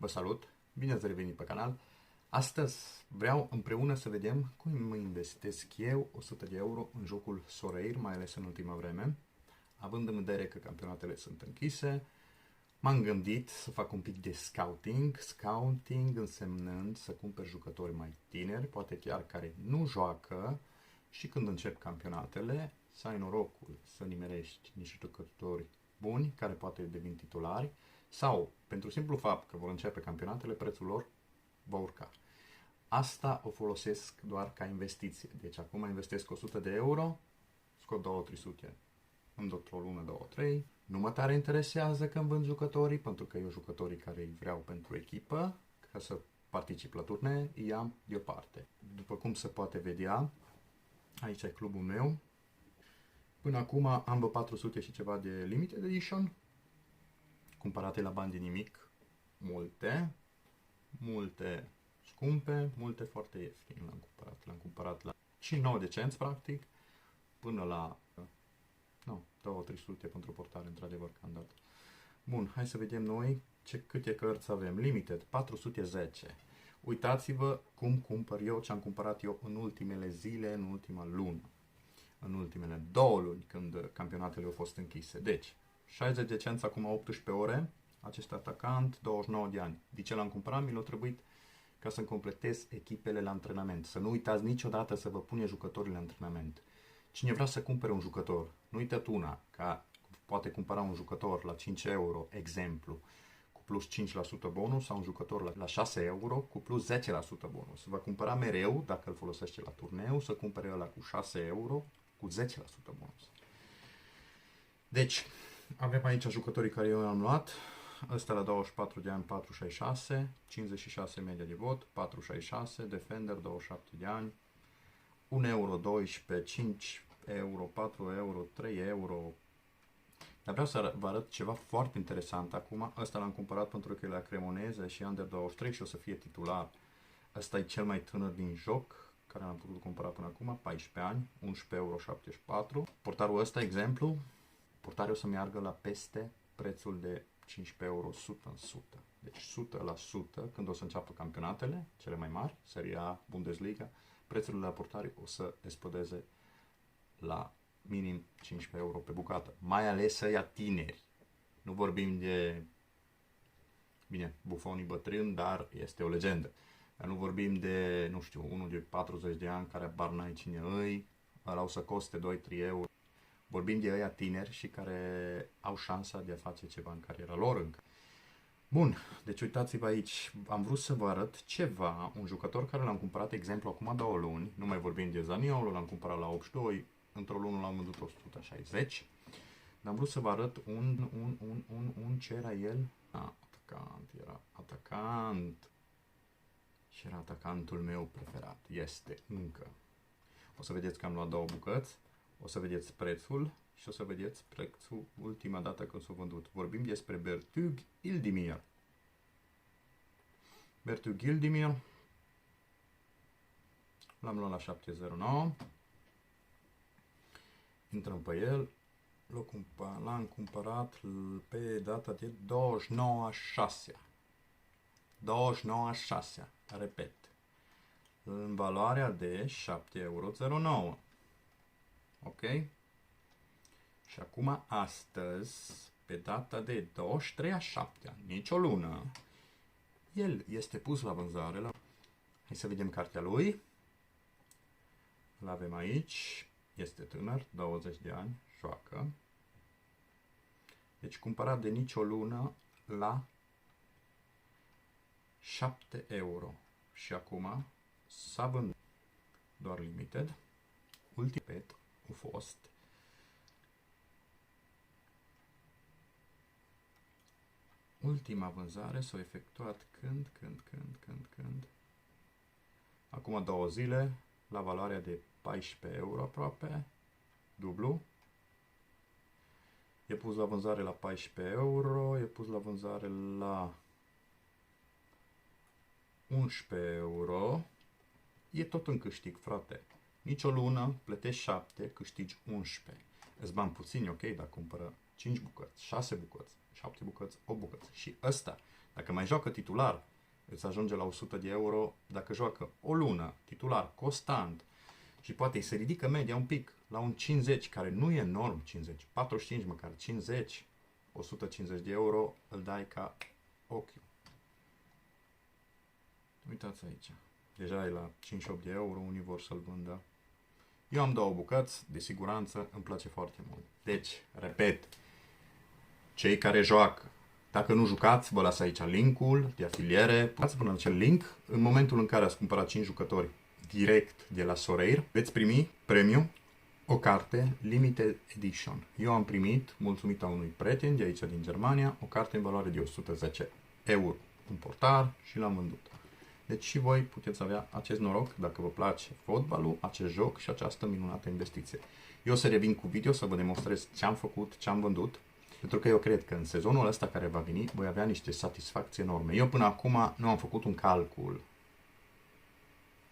Vă salut! Bine ați revenit pe canal! Astăzi vreau împreună să vedem cum mă investesc eu 100 de euro în jocul Sorare, mai ales în ultima vreme. Având în vedere că campionatele sunt închise, m-am gândit să fac un pic de scouting însemnând să cumpăr jucători mai tineri, poate chiar care nu joacă, și când încep campionatele să ai norocul să nimerești niște jucători buni care poate devin titulari, sau pentru simplu fapt că vor începe campionatele, prețul lor va urca. Asta o folosesc doar ca investiție. Deci acum investesc 100 de euro, scot 200-300 într-o lună, 2-3. Nu mă tare interesează când vând jucătorii, pentru că eu jucătorii care îi vreau pentru echipă, ca să particip la turnee, îi am deoparte. După cum se poate vedea, aici e clubul meu. Până acum am 400 și ceva de limited edition, cumpărate la bani de nimic, multe scumpe, multe foarte ieftine l-am cumpărat la 5-9 de cenți practic, până la 200-300 pentru portare, într-adevăr, că am dat. Bun, hai să vedem noi câte cărți avem. Limited, 410. Uitați-vă cum cumpăr eu, ce am cumpărat eu în ultimele zile, în ultima lună, în ultimele 2 luni, când campionatele au fost închise. Deci, 60 de cenți acum 18 ore, acest atacant, 29 de ani. De ce l-am cumpărat? Mi l-a trebuit ca să-mi completez echipele la antrenament. Să nu uitați niciodată să vă pune jucătorii la antrenament. Cine vrea să cumpere un jucător, nu uitați una, că poate cumpăra un jucător la 5 euro, exemplu, cu plus 5% bonus, sau un jucător la 6 euro cu plus 10% bonus. Va cumpăra mereu, dacă îl folosește la turneu, să cumpere ăla cu 6 euro cu 10% bonus. Deci, avem aici jucătorii care eu am luat. Ăsta la 24 de ani, 4,66, 56 media de vot, 4,66, Defender, 27 de ani, 1 euro, 12, 5 euro, 4 euro, 3 euro. Dar vreau să vă arăt ceva foarte interesant acum. Ăsta l-am cumpărat pentru că e la Cremoneze și Under 23 și o să fie titular. Ăsta e cel mai tânăr din joc, care l-am putut cumpăra până acum, 14 ani, 11,74 euro. Portarul ăsta, exemplu, portarul o să meargă la peste prețul de 15 euro 100 în 100. Deci 100%, când o să înceapă campionatele, cele mai mari, Serie A, Bundesliga, prețurile la portari o să explodeze la minim 15 euro pe bucată. Mai ales să ia tineri. Nu vorbim de, bine, bufonii bătrâni, dar este o legendă. Dar nu vorbim de, nu știu, unul de 40 de ani care bar n-ai cine îi, ăla o să coste 2-3 euro. Vorbim de ăia tineri și care au șansa de a face ceva în cariera lor încă. Bun, deci uitați-vă aici, am vrut să vă arăt ceva, un jucător care l-am cumpărat, exemplu, acum 2 luni, nu mai vorbim de Zaniolo, l-am cumpărat la 82, într-o lună l-am vândut 160, dar am vrut să vă arăt ce era el? Era atacant, și era atacantul meu preferat, este încă. O să vedeți că am luat 2 bucăți, o să vedeți prețul și o să vedeți prețul ultima dată când s-a vândut. Vorbim despre Bertug Ildimir. Bertug Ildimir l-am luat la 709. Intrăm pe el. L-am cumpărat pe data de 29/6. 29/6. Repet. În valoarea de 7,09 euro. Ok? Și acum, astăzi, pe data de 23/7, nici o lună, el este pus la vânzare. Hai să vedem cartea lui. Îl avem aici. Este tânăr, 20 de ani, joacă. Deci cumpărat de nici o lună la 7 euro. Și acum s-a vândut doar limited. Ultimate a fost ultima vânzare s-a efectuat când? Acum 2 zile, la valoarea de 14 euro aproape, dublu. E pus la vânzare la 14 euro, e pus la vânzare la 11 euro. E tot în câștig, frate. Nici o lună, plătești 7, câștigi 11. Îți bani puțini, ok, dar cumpără 5 bucăți, 6 bucăți, 7 bucăți, 8 bucăți. Și ăsta, Dacă mai joacă titular, îți ajunge la 100 de euro. Dacă joacă o lună, titular, constant, și poate îi se ridică media un pic, la un 50, care nu e enorm, 50, 45 măcar, 50, 150 de euro, îl dai ca ochiul. Uitați aici. Deja e la 58 de euro, unii vor să-l vândă. Eu am 2 bucăți, de siguranță, îmi place foarte mult. Deci, repet, cei care joacă, dacă nu jucați, vă las aici linkul de afiliere. Puteți până acel link. În momentul în care ați cumpărat 5 jucători direct de la Sorare, veți primi premiu, o carte Limited Edition. Eu am primit, mulțumită unui prieten de aici din Germania, o carte în valoare de 110 euro în portar și l-am vândut. Deci și voi puteți avea acest noroc dacă vă place fotbalul, acest joc și această minunată investiție. Eu o să revin cu video să vă demonstrez ce am făcut, ce am vândut, pentru că eu cred că în sezonul ăsta care va veni voi avea niște satisfacții enorme. Eu până acum nu am făcut un calcul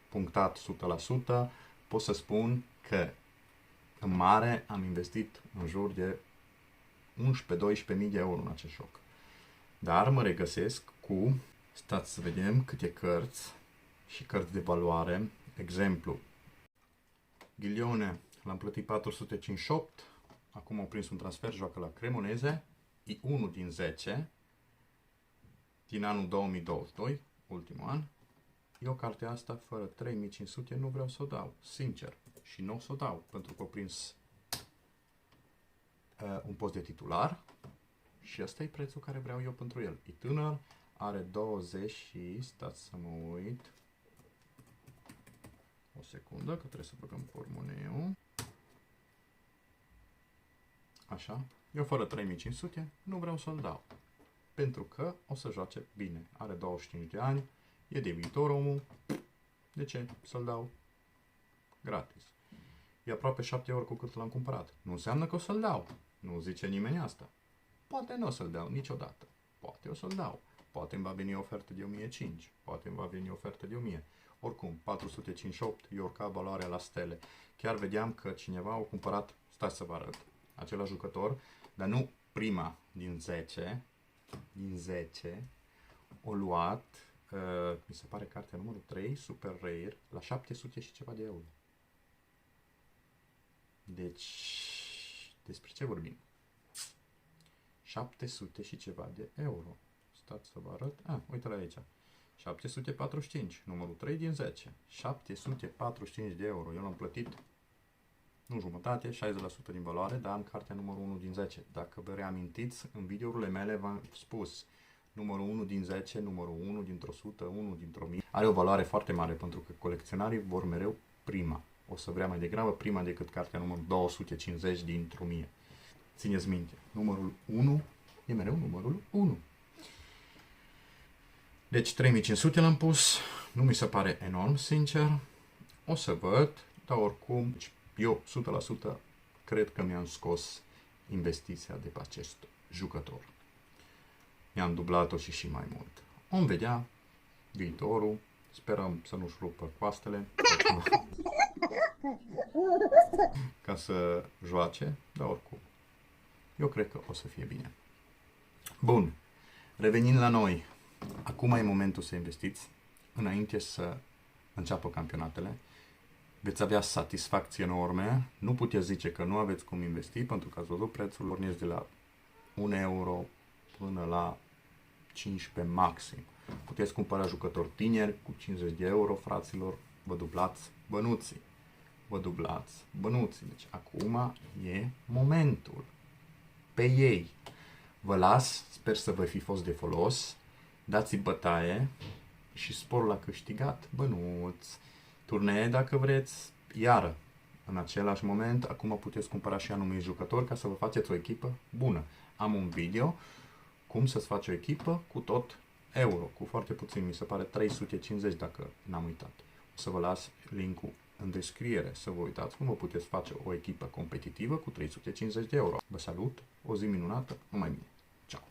punctat 100%, pot să spun că în mare am investit în jur de 11-12 mii de euro în acest joc. Dar mă regăsesc cu, stați să vedem câte cărți și cărți de valoare. Exemplu, Ghilione l-am plătit 458, acum au prins un transfer, joacă la Cremoneze, e 1 din 10 din anul 2022, ultimul an. Eu cartea asta, fără 3500, nu vreau să o dau, sincer. Și nu o să o dau, pentru că au prins un post de titular și ăsta e prețul care vreau eu pentru el. E tânăr, are 20 și, stați să mă uit, o secundă, că trebuie să băgăm pormoneu. Așa, eu fără 3500 nu vreau să-l dau, pentru că o să joace bine. Are 25 de ani, e de viitor omul, de ce să-l dau gratis? E aproape 7 euro cu cât l-am cumpărat. Nu înseamnă că o să-l dau. Nu zice nimeni asta. Poate nu o să-l dau niciodată. Poate o să-l dau. Poate îmi va veni o ofertă de 1500. Poate îmi va veni o ofertă de 1000. Oricum, 458 e urca valoarea la stele. Chiar vedeam că cineva a cumpărat, stați să vă arăt, același jucător, dar nu prima din 10. Din 10 o luat, mi se pare cartea numărul 3, Super Rare, la 700 și ceva de euro. Deci, despre ce vorbim? 700 și ceva de euro. Stați să vă arăt. Uite la aici. 745, numărul 3 din 10. 745 de euro. Eu l-am plătit, nu jumătate, 60% din valoare, dar am cartea numărul 1 din 10. Dacă vă reamintiți, în videourile mele v-am spus numărul 1 din 10, numărul 1 dintr-o 100, 1 dintr-o 1000. Are o valoare foarte mare pentru că colecționarii vor mereu prima. O să vrea mai degrabă prima decât cartea numărul 250 dintr-o 1000. Țineți minte, numărul 1 e mereu numărul 1. Deci 3500 l-am pus, nu mi se pare enorm, sincer. O să văd, dar oricum, eu 100% cred că mi-am scos investiția de pe acest jucător. Mi-am dublat-o și mai mult. Vom vedea viitorul, sperăm să nu-și rupă coastele ca să joace, dar oricum, eu cred că o să fie bine. Bun, revenind la noi, acum e momentul să investiți, înainte să înceapă campionatele, veți avea satisfacție enorme, nu puteți zice că nu aveți cum investi, pentru că ați văzut prețul pornesc de la 1 euro până la 15 maxim. Puteți cumpăra jucători tineri cu 50 de euro, fraților, vă dublați bănuții. Vă dublați bănuții. Deci acum e momentul. Pe ei. Vă las, sper să vă fi fost de folos, dați bătaie și sporul la câștigat, bănuți. Turnee dacă vreți, iară, în același moment, acum puteți cumpăra și anumii jucători ca să vă faceți o echipă bună. Am un video cum să-ți faci o echipă cu tot euro, cu foarte puțin, mi se pare 350 dacă n-am uitat. O să vă las linkul în descriere să vă uitați cum vă puteți face o echipă competitivă cu 350 de euro. Vă salut, o zi minunată, numai bine!